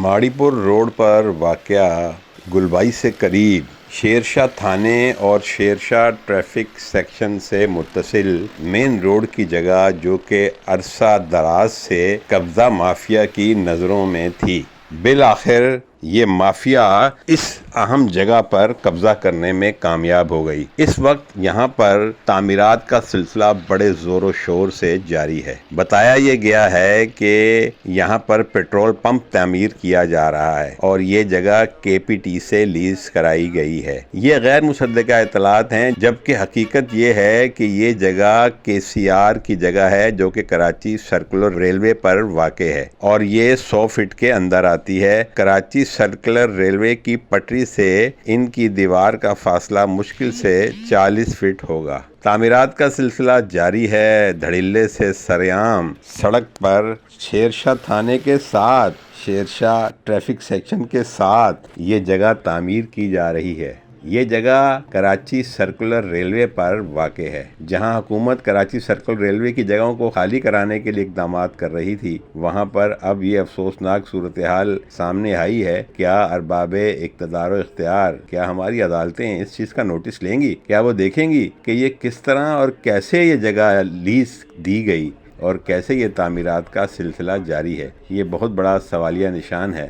ماڑی پور روڈ پر واقع گلبائی سے قریب شیرشاہ تھانے اور شیرشاہ ٹریفک سیکشن سے متصل مین روڈ کی جگہ جو کہ عرصہ دراز سے قبضہ مافیا کی نظروں میں تھی، بالآخر یہ مافیا اس اہم جگہ پر قبضہ کرنے میں کامیاب ہو گئی۔ اس وقت یہاں پر تعمیرات کا سلسلہ بڑے زور و شور سے جاری ہے۔ بتایا یہ گیا ہے کہ یہاں پر پیٹرول پمپ تعمیر کیا جا رہا ہے اور یہ جگہ KPT سے لیز کرائی گئی ہے۔ یہ غیر مصدقہ اطلاعات ہیں، جبکہ حقیقت یہ ہے کہ یہ جگہ KCR کی جگہ ہے جو کہ کراچی سرکولر ریلوے پر واقع ہے اور یہ 100 فٹ کے اندر آتی ہے۔ کراچی سرکولر ریلوے کی پٹری سے ان کی دیوار کا فاصلہ مشکل سے 40 فٹ ہوگا۔ تعمیرات کا سلسلہ جاری ہے۔ دھڑلے سے سریعام سڑک پر شیرشاہ تھانے کے ساتھ شیرشاہ ٹریفک سیکشن کے ساتھ یہ جگہ تعمیر کی جا رہی ہے۔ یہ جگہ کراچی سرکولر ریلوے پر واقع ہے، جہاں حکومت کراچی سرکولر ریلوے کی جگہوں کو خالی کرانے کے لیے اقدامات کر رہی تھی، وہاں پر اب یہ افسوسناک صورتحال سامنے آئی ہے۔ کیا ارباب اقتدار و اختیار، کیا ہماری عدالتیں اس چیز کا نوٹس لیں گی؟ کیا وہ دیکھیں گی کہ یہ کس طرح اور کیسے یہ جگہ لیز دی گئی اور کیسے یہ تعمیرات کا سلسلہ جاری ہے؟ یہ بہت بڑا سوالیہ نشان ہے۔